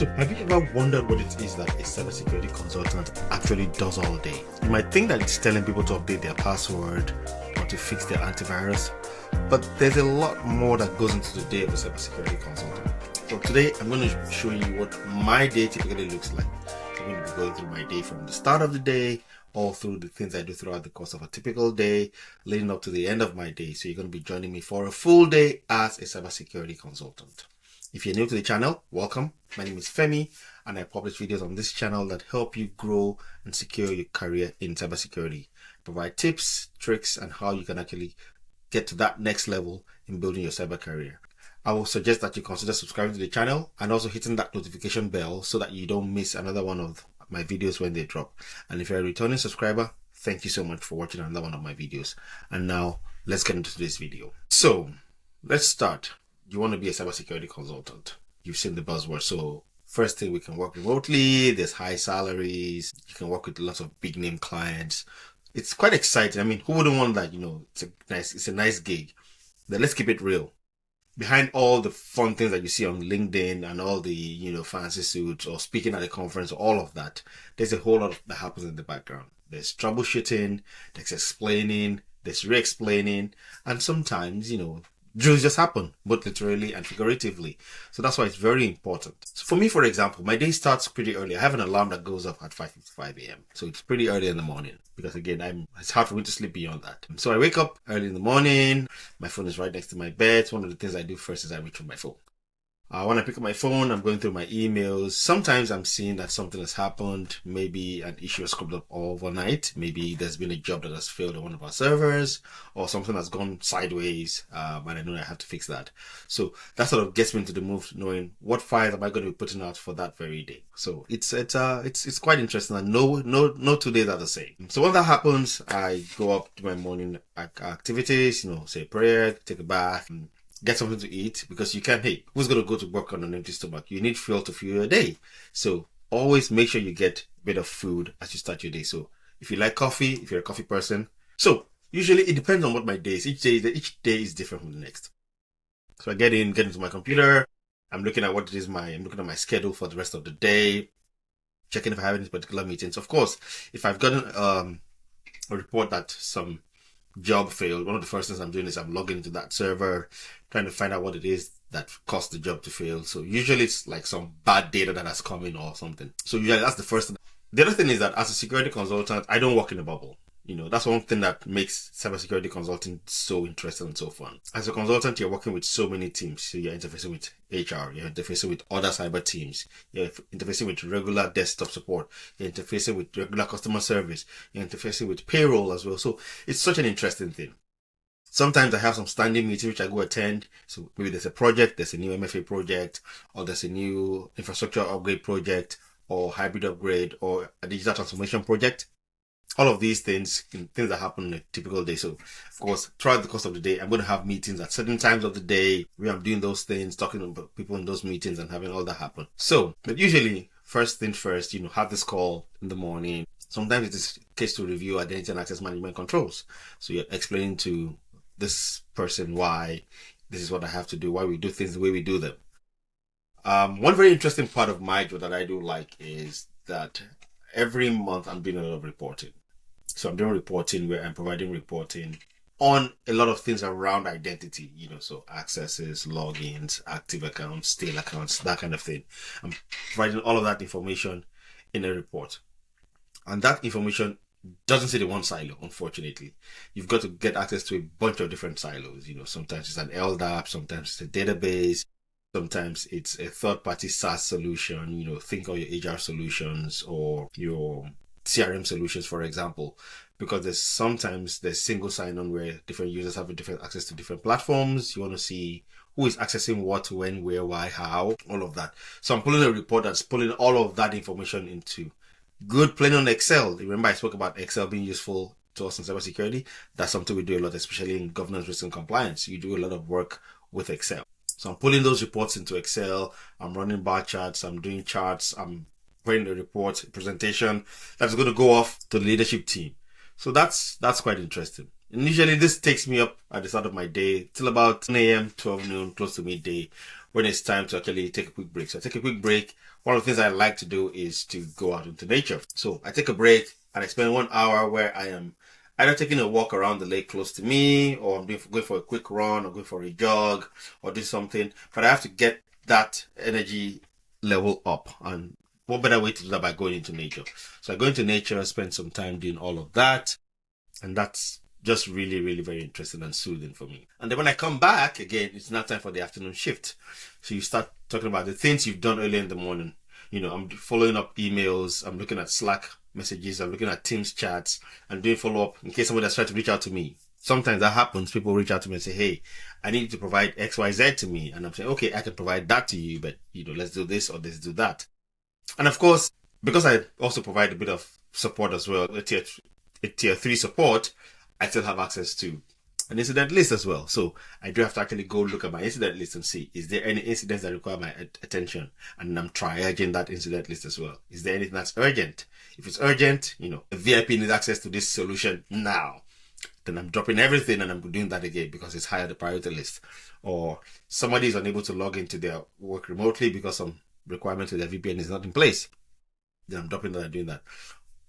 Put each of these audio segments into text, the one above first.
So have you ever wondered what it is that a cybersecurity consultant actually does all day? You might think that it's telling people to update their password or to fix their antivirus, but there's a lot more that goes into the day of a cybersecurity consultant. So today I'm going to show you what my day typically looks like. I'm going to be going through my day from the start of the day all through the things I do throughout the course of a typical day, leading up to the end of my day. So you're going to be joining me for a full day as a cybersecurity consultant. If you're new to the channel, welcome. My name is Femi, and I publish videos on this channel that help you grow and secure your career in cybersecurity. Provide tips, tricks, and how you can actually get to that next level in building your cyber career. I will suggest that you consider subscribing to the channel and also hitting that notification bell so that you don't miss another one of my videos when they drop. And if you're a returning subscriber, thank you so much for watching another one of my videos. And now let's get into today's video. So let's start. You want to be a cybersecurity consultant. You've seen the buzzword. So first thing, we can work remotely. There's high salaries. You can work with lots of big name clients. It's quite exciting. I mean, who wouldn't want that? You know, it's a nice gig. But let's keep it real. Behind all the fun things that you see on LinkedIn and all the, fancy suits or speaking at a conference, all of that, there's a whole lot that happens in the background. There's troubleshooting, there's explaining, there's re-explaining, and sometimes, drills just happen, both literally and figuratively. So that's why it's very important. So for me, for example, my day starts pretty early. I have an alarm that goes off at 5:55 a.m. So it's pretty early in the morning because, again, it's hard for me to sleep beyond that. So I wake up early in the morning. My phone is right next to my bed. One of the things I do first is I reach for my phone. When I pick up my phone, I'm going through my emails. Sometimes I'm seeing that something has happened. Maybe an issue has come up overnight. Maybe there's been a job that has failed on one of our servers, or something has gone sideways, and I know I have to fix that. So that sort of gets me into the mood, knowing what files am I going to be putting out for that very day. So it's quite interesting, and no 2 days are the same. So when that happens, I go up to my morning activities. Say prayer, take a bath, and get something to eat, because who's going to go to work on an empty stomach? You need fuel to fuel your day. So always make sure you get a bit of food as you start your day. So if you like coffee, if you're a coffee person. So usually it depends on what my day is. Each day is different from the next. So I get into my computer. I'm looking at I'm looking at my schedule for the rest of the day, checking if I have any particular meetings. Of course, if I've gotten a report that some job failed, one of the first things I'm doing is I'm logging into that server, trying to find out what it is that caused the job to fail. So usually it's like some bad data that has come in or something. So usually that's the first thing. The other thing is that as a security consultant, I don't work in a bubble. That's one thing that makes cybersecurity consulting so interesting and so fun. As a consultant, you're working with so many teams. So you're interfacing with HR, you're interfacing with other cyber teams, you're interfacing with regular desktop support, you're interfacing with regular customer service, you're interfacing with payroll as well. So it's such an interesting thing. Sometimes I have some standing meetings which I go attend. So maybe there's a project, there's a new MFA project, or there's a new infrastructure upgrade project, or hybrid upgrade, or a digital transformation project. All of these things that happen in a typical day. So, of course, throughout the course of the day, I'm going to have meetings at certain times of the day where I'm doing those things, talking about people in those meetings and having all that happen. So, but usually, first thing first, have this call in the morning. Sometimes it is a case to review identity and access management controls. So you're explaining to this person why this is what I have to do, why we do things the way we do them. One very interesting part of my job that I do like is that every month I'm doing a lot of reporting. So I'm doing reporting where I'm providing reporting on a lot of things around identity, so accesses, logins, active accounts, tail accounts, that kind of thing. I'm providing all of that information in a report. And that information doesn't sit in one silo, unfortunately. You've got to get access to a bunch of different silos. Sometimes it's an LDAP, sometimes it's a database, sometimes it's a third-party SaaS solution, think of your HR solutions or your CRM solutions, for example, because there's single sign-on where different users have different access to different platforms. You want to see who is accessing what, when, where, why, how, all of that. So I'm pulling a report that's pulling all of that information into good plain on Excel. Remember I spoke about Excel being useful to us in cybersecurity? That's something we do a lot, especially in governance, risk, and compliance. You do a lot of work with Excel. So I'm pulling those reports into Excel. I'm running bar charts. I'm doing charts. I'm writing a report, a presentation that's going to go off to the leadership team. So that's quite interesting. And usually this takes me up at the start of my day till about 10 a.m., 12 noon, close to midday, when it's time to actually take a quick break. So I take a quick break. One of the things I like to do is to go out into nature. So I take a break and I spend 1 hour where I am either taking a walk around the lake close to me, or I'm going for a quick run, or going for a jog, or do something. But I have to get that energy level up, and what better way to do that by going into nature? So I go into nature, spend some time doing all of that, and that's just really, really very interesting and soothing for me. And then when I come back again, it's now time for the afternoon shift. So you start talking about the things you've done earlier in the morning. You know, I'm following up emails, I'm looking at Slack messages, I'm looking at Teams chats, I'm doing follow-up in case somebody has tried to reach out to me. Sometimes that happens. People reach out to me and say, hey, I need you to provide XYZ to me. And I'm saying, okay, I can provide that to you, but let's do this or let's do that. And of course, because I also provide a bit of support as well, a tier 3 support, I still have access to an incident list as well. So I do have to actually go look at my incident list and see, is there any incidents that require my attention? And I'm triaging that incident list as well. Is there anything that's urgent? If it's urgent, a VIP needs access to this solution now, then I'm dropping everything and I'm doing that again because it's higher the priority list. Or somebody is unable to log into their work remotely because some requirement to their VPN is not in place. Then I'm dropping that and doing that.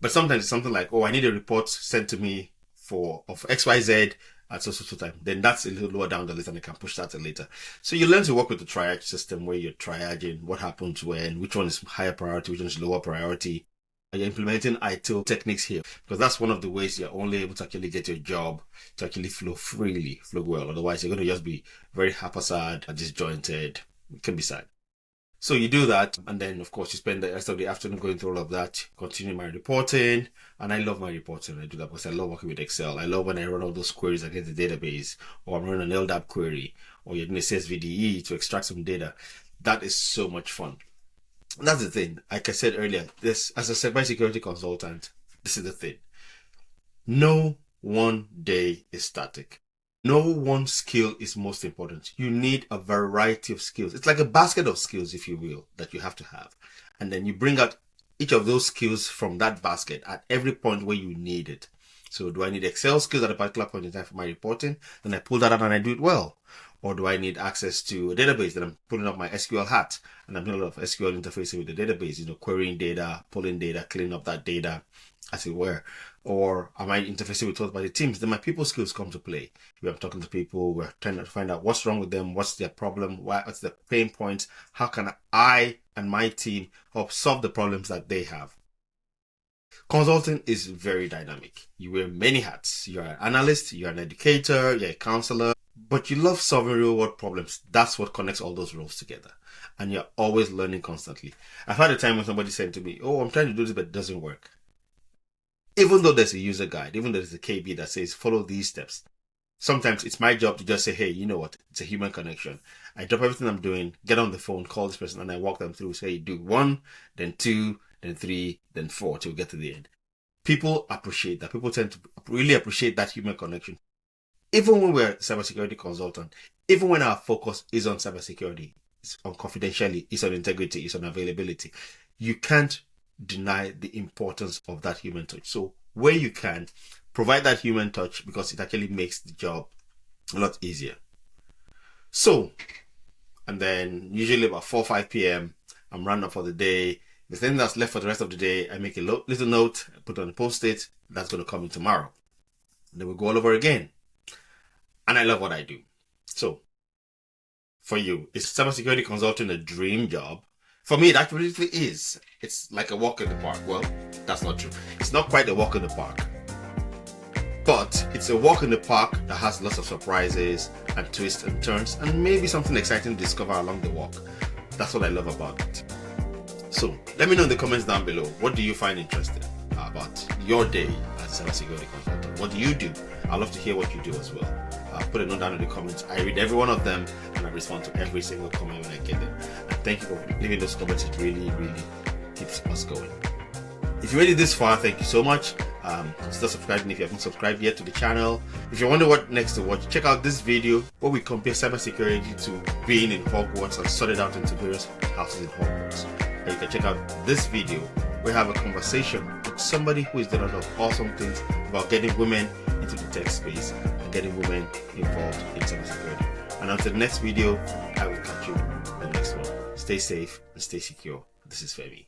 But sometimes it's something like, I need a report sent to me of XYZ at so time. Then that's a little lower down the list and I can push that later. So you learn to work with the triage system where you're triaging what happens when, which one is higher priority, which one is lower priority. And you're implementing ITIL techniques here because that's one of the ways you're only able to actually get your job to actually flow freely, flow well. Otherwise, you're going to just be very haphazard and disjointed. It can be sad. So you do that, and then of course you spend the rest of the afternoon going through all of that, continue my reporting, and I love my reporting. I do that because I love working with Excel. I love when I run all those queries against the database, or I'm running an LDAP query, or you're doing a CSVDE to extract some data. That is so much fun. And that's the thing. Like I said earlier, this as a cybersecurity consultant, this is the thing. No one day is static. No one skill is most important. You need a variety of skills. It's like a basket of skills, if you will, that you have to have. And then you bring out each of those skills from that basket at every point where you need it. So do I need Excel skills at a particular point in time for my reporting? Then I pull that out and I do it well. Or do I need access to a database? Then I'm pulling up my SQL hat and I'm doing a lot of SQL interfacing with the database, querying data, pulling data, cleaning up that data, as it were. Or am I interfacing with third-party teams? Then my people skills come to play. We're talking to people, we're trying to find out what's wrong with them, what's their problem, what's their pain points, how can I and my team help solve the problems that they have. Consulting is very dynamic. You wear many hats. You're an analyst, you're an educator, you're a counselor, but you love solving real-world problems. That's what connects all those roles together. And you're always learning constantly. I've had a time when somebody said to me, I'm trying to do this, but it doesn't work. Even though there's a user guide, even though there's a KB that says, follow these steps, sometimes it's my job to just say, hey, you know what? It's a human connection. I drop everything I'm doing, get on the phone, call this person, and I walk them through, say, do 1, then 2, then 3, then 4 till we get to the end. People appreciate that. People tend to really appreciate that human connection. Even when we're a cybersecurity consultant, even when our focus is on cybersecurity, it's on confidentiality, it's on integrity, it's on availability, you can't deny the importance of that human touch. So where you can, provide that human touch because it actually makes the job a lot easier. So, and then usually about 4 or 5 p.m., I'm running up for the day. The thing that's left for the rest of the day, I make a little note, I put on a post-it, that's going to come in tomorrow. And then we go all over again. And I love what I do. So, for you, is cybersecurity consulting a dream job? For me, it actually is. It's like a walk in the park. Well, that's not true. It's not quite a walk in the park. But it's a walk in the park that has lots of surprises and twists and turns and maybe something exciting to discover along the walk. That's what I love about it. So, let me know in the comments down below. What do you find interesting about your day as a cybersecurity consultant? What do you do? I'd love to hear what you do as well. Put a note down in the comments. I read every one of them and I respond to every single comment when I get them. And thank you for leaving those comments. It really, really keeps us going. If you made it this far, thank you so much. Consider subscribing if you haven't subscribed yet to the channel. If you wonder what next to watch, check out this video where we compare cybersecurity to being in Hogwarts and sort it out into various houses in Hogwarts. And you can check out this video where we have a conversation with somebody who is doing a lot of awesome things about getting women into the tech space and getting women involved in cybersecurity. And until the next video, I will catch you in the next one. Stay safe and stay secure. This is Femi.